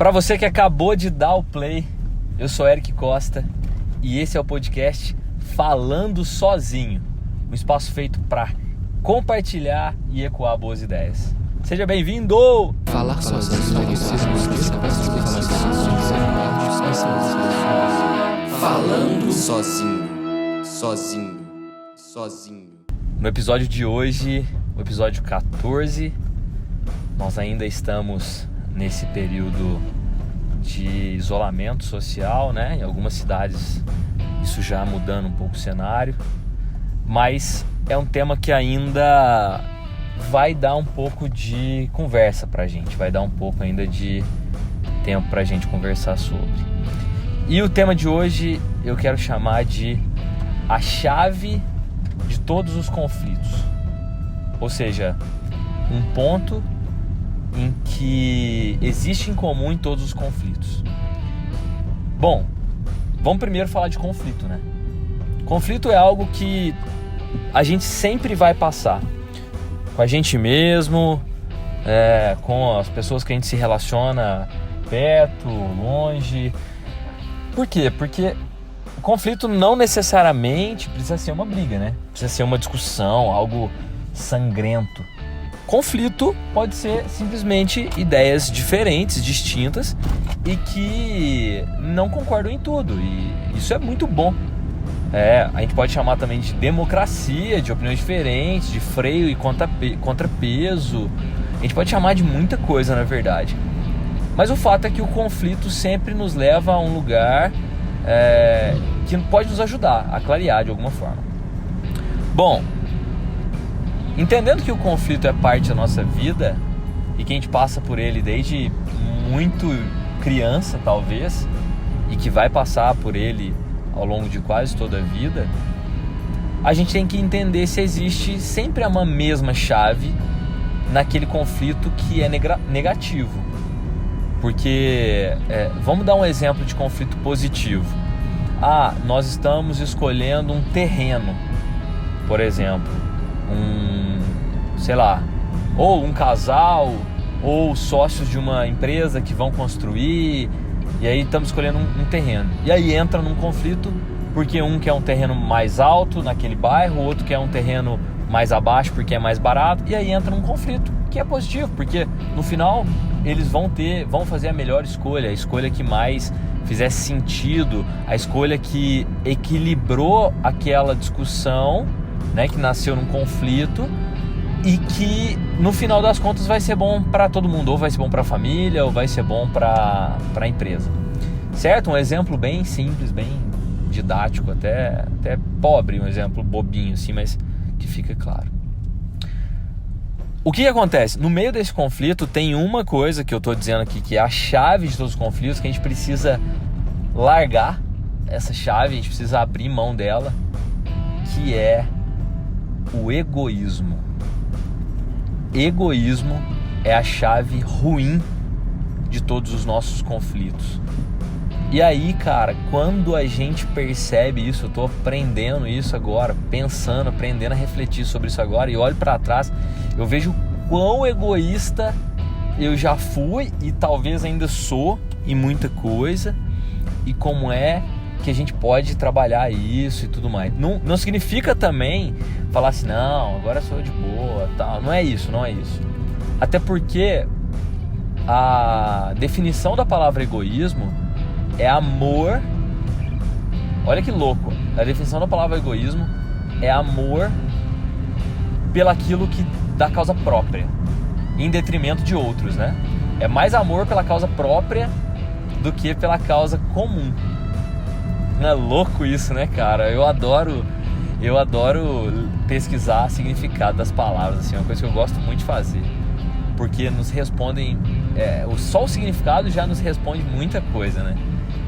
Para você que acabou de dar o play, eu sou Eric Costa e esse é o podcast Falando Sozinho, um espaço feito para compartilhar e ecoar boas ideias. Seja bem-vindo! Falar sozinho. Falando sozinho. No episódio de hoje, o episódio 14, nós ainda estamos nesse período de isolamento social, né? Em algumas cidades isso já mudando um pouco o cenário, mas é um tema que ainda vai dar um pouco de conversa pra gente, vai dar um pouco ainda de tempo pra gente conversar sobre. E o tema de hoje eu quero chamar de a chave de todos os conflitos, ou seja, um ponto em que existe em comum em todos os conflitos. Bom, vamos primeiro falar de conflito, né? Conflito é algo que a gente sempre vai passar com a gente mesmo, com as pessoas que a gente se relaciona perto, longe. Por quê? Porque o conflito não necessariamente precisa ser uma briga, né? Precisa ser uma discussão, algo sangrento. Conflito pode ser simplesmente ideias diferentes, distintas e que não concordam em tudo, e isso é muito bom. A gente pode chamar também de democracia, de opiniões diferentes, de freio e contrapeso. A gente pode chamar de muita coisa, na verdade. Mas o fato é que o conflito sempre nos leva a um lugar que pode nos ajudar a clarear de alguma forma. Bom, entendendo que o conflito é parte da nossa vida e que a gente passa por ele desde muito criança, talvez, e que vai passar por ele ao longo de quase toda a vida, a gente tem que entender se existe sempre uma mesma chave naquele conflito que é negativo. Porque, vamos dar um exemplo de conflito positivo. Nós estamos escolhendo um terreno, por exemplo, ou um casal, ou sócios de uma empresa que vão construir, e aí estamos escolhendo um terreno. E aí entra num conflito, porque um quer um terreno mais alto naquele bairro, o outro quer um terreno mais abaixo porque é mais barato, e aí entra num conflito, que é positivo, porque no final eles vão fazer a melhor escolha, a escolha que mais fizesse sentido, a escolha que equilibrou aquela discussão, né, que nasceu num conflito e que no final das contas vai ser bom para todo mundo, ou vai ser bom para a família, ou vai ser bom para a empresa, certo? Um exemplo bem simples, bem didático, até pobre, um exemplo bobinho assim, mas que fica claro. O que acontece? No meio desse conflito tem uma coisa que eu estou dizendo aqui, que é a chave de todos os conflitos, que a gente precisa largar essa chave, a gente precisa abrir mão dela, que é o egoísmo. Egoísmo é a chave ruim de todos os nossos conflitos. E aí, cara, quando a gente percebe isso, eu tô aprendendo isso agora, aprendendo a refletir sobre isso agora, e olho pra trás, eu vejo quão egoísta eu já fui e talvez ainda sou em muita coisa, e como é que a gente pode trabalhar isso e tudo mais. Não significa também falar assim, não, agora sou de boa, tal. Não é isso. Até porque a definição da palavra egoísmo é amor. Olha que louco. A definição da palavra egoísmo é amor pelaquilo que da causa própria, em detrimento de outros, né? É mais amor pela causa própria do que pela causa comum. Não é louco isso, né, cara? Eu adoro pesquisar significado das palavras, assim, é uma coisa que eu gosto muito de fazer, porque nos respondem, só o significado já nos responde muita coisa, né?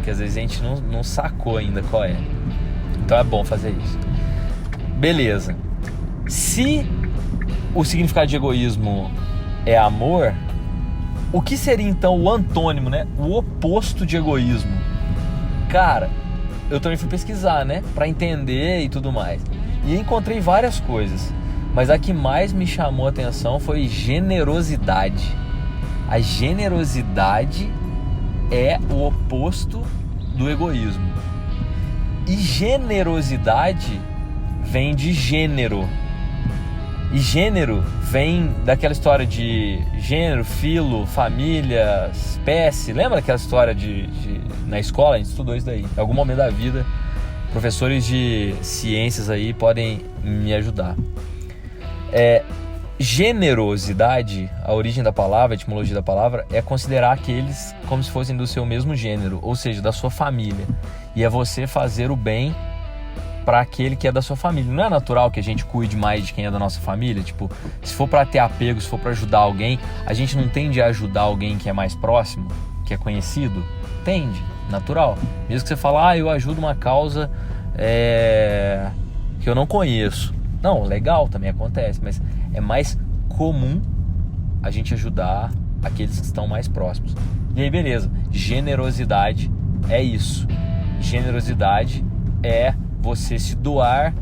Que às vezes a gente não sacou ainda qual é. Então é bom fazer isso. Beleza. Se o significado de egoísmo é amor, o que seria então o antônimo, né? O oposto de egoísmo? Cara, eu também fui pesquisar, né? Pra entender e tudo mais. E encontrei várias coisas, mas a que mais me chamou a atenção foi generosidade. A generosidade é o oposto do egoísmo. E generosidade vem de gênero. E gênero vem daquela história de gênero, filo, família, espécie. Lembra aquela história na escola? A gente estudou isso daí. Em algum momento da vida, professores de ciências aí podem me ajudar. Generosidade, a origem da palavra, a etimologia da palavra, é considerar aqueles como se fossem do seu mesmo gênero, ou seja, da sua família. E é você fazer o bem para aquele que é da sua família. Não é natural que a gente cuide mais de quem é da nossa família? Tipo, se for para ter apego, se for para ajudar alguém, a gente não tende a ajudar alguém que é mais próximo, que é conhecido? Tende, natural. Mesmo que você fale, eu ajudo uma causa que eu não conheço. Não, legal, também acontece, mas é mais comum a gente ajudar aqueles que estão mais próximos. E aí, beleza. Generosidade é isso. Generosidade é você se doar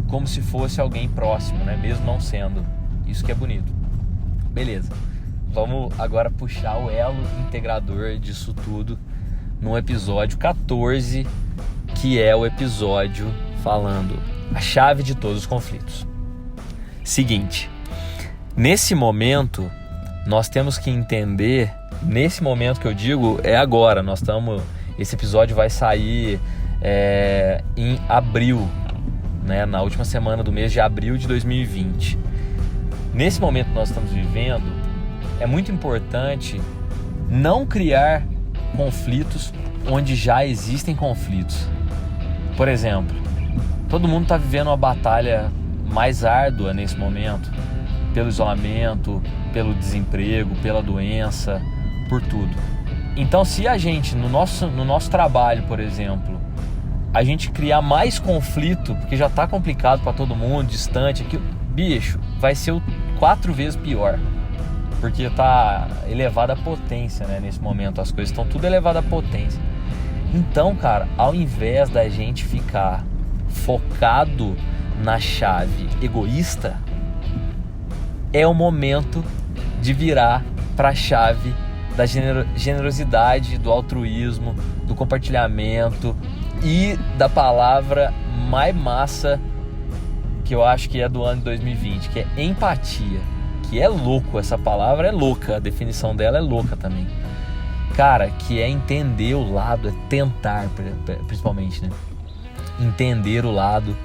como se fosse alguém próximo, né? Mesmo não sendo. Isso que é bonito. Beleza. Vamos agora puxar o elo integrador disso tudo no episódio 14, que é o episódio falando a chave de todos os conflitos. Seguinte, nesse momento, nós temos que entender, nesse momento que eu digo, é agora, esse episódio vai sair em abril, né, na última semana do mês de abril de 2020. Nesse momento que nós estamos vivendo, é muito importante não criar conflitos onde já existem conflitos. Por exemplo, todo mundo está vivendo uma batalha mais árdua nesse momento, pelo isolamento, pelo desemprego, pela doença, por tudo. Então, se a gente, no nosso trabalho, por exemplo, a gente criar mais conflito, porque já está complicado para todo mundo, distante, aqui, bicho, vai ser 4 vezes pior. Porque está elevada a potência, né? Nesse momento, as coisas estão tudo elevada a potência. Então, cara, ao invés da gente ficar focado na chave egoísta, é o momento de virar para a chave da generosidade, do altruísmo, do compartilhamento e da palavra mais massa que eu acho que é do ano de 2020, que é empatia, que é louco, essa palavra é louca, a definição dela é louca também. Cara, que é entender o lado, é tentar, principalmente, né? Entender o lado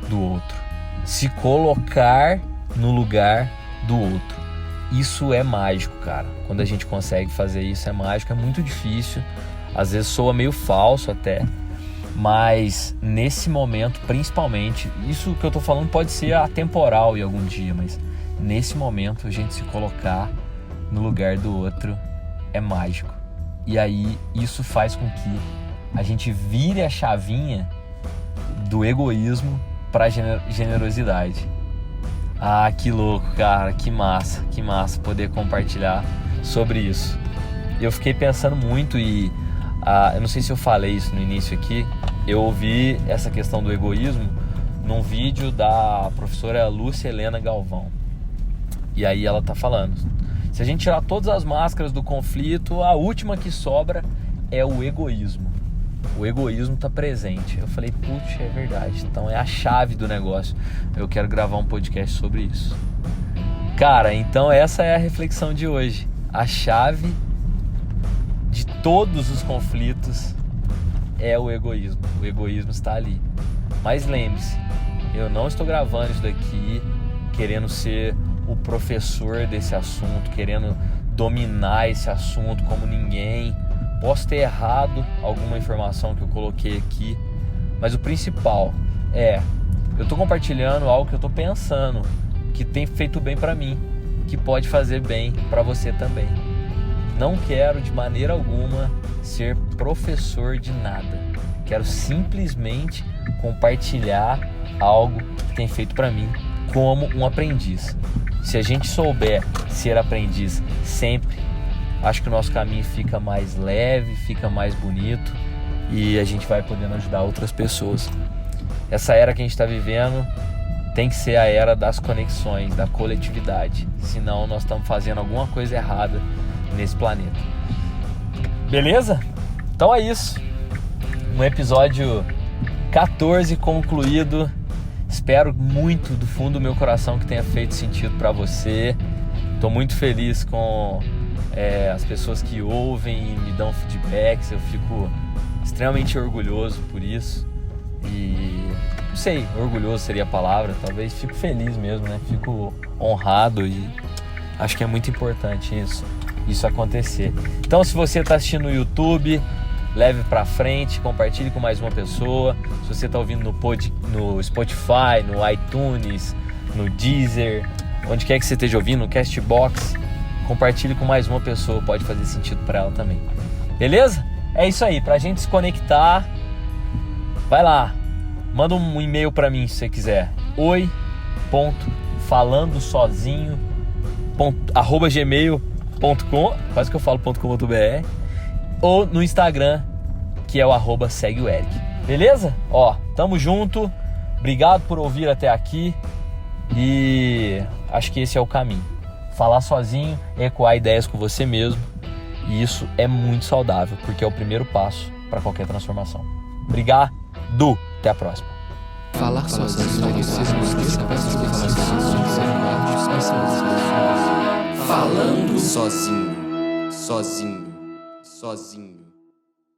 do outro, se colocar no lugar do outro. Isso é mágico, cara. Quando a gente consegue fazer isso é mágico, é muito difícil, às vezes soa meio falso até, mas nesse momento, principalmente, isso que eu tô falando pode ser atemporal em algum dia, mas nesse momento a gente se colocar no lugar do outro é mágico. E aí isso faz com que a gente vire a chavinha do egoísmo para generosidade. Ah, que louco, cara, que massa poder compartilhar sobre isso. Eu fiquei pensando muito e eu não sei se eu falei isso no início aqui, eu ouvi essa questão do egoísmo num vídeo da professora Lúcia Helena Galvão. E aí ela tá falando, se a gente tirar todas as máscaras do conflito, a última que sobra é o egoísmo. O egoísmo está presente. Eu falei, putz, é verdade. Então é a chave do negócio. Eu quero gravar um podcast sobre isso. Cara, então essa é a reflexão de hoje. A chave de todos os conflitos é o egoísmo. O egoísmo está ali. Mas lembre-se, eu não estou gravando isso daqui querendo ser o professor desse assunto, querendo dominar esse assunto como ninguém. Posso ter errado alguma informação que eu coloquei aqui, mas o principal é, eu estou compartilhando algo que eu estou pensando, que tem feito bem para mim, que pode fazer bem para você também. Não quero de maneira alguma ser professor de nada. Quero simplesmente compartilhar algo que tem feito para mim como um aprendiz. Se a gente souber ser aprendiz sempre, acho que o nosso caminho fica mais leve, fica mais bonito e a gente vai podendo ajudar outras pessoas. Essa era que a gente está vivendo tem que ser a era das conexões, da coletividade. Senão nós estamos fazendo alguma coisa errada nesse planeta. Beleza? Então é isso. Um episódio 14 concluído. Espero muito do fundo do meu coração que tenha feito sentido para você. Estou muito feliz com as pessoas que ouvem e me dão feedbacks. Eu fico extremamente orgulhoso por isso. E não sei, orgulhoso seria a palavra. Talvez fico feliz mesmo, né? Fico honrado e acho que é muito importante isso acontecer. Então, se você está assistindo no YouTube, leve para frente, compartilhe com mais uma pessoa. Se você está ouvindo no Spotify, no iTunes, no Deezer, onde quer que você esteja ouvindo, no Castbox, compartilhe com mais uma pessoa, pode fazer sentido para ela também. Beleza? É isso aí, pra gente se conectar, vai lá, manda um e-mail para mim se você quiser. oi.falandosozinho@gmail.com, quase que eu falo .com.br, ou no Instagram, que é o @segueoeric. Beleza? Ó, tamo junto. Obrigado por ouvir até aqui. E acho que esse é o caminho. Falar sozinho, ecoar ideias com você mesmo. E isso é muito saudável, porque é o primeiro passo para qualquer transformação. Obrigado. Até a próxima. Falar sozinho. Falando sozinho. Sozinho.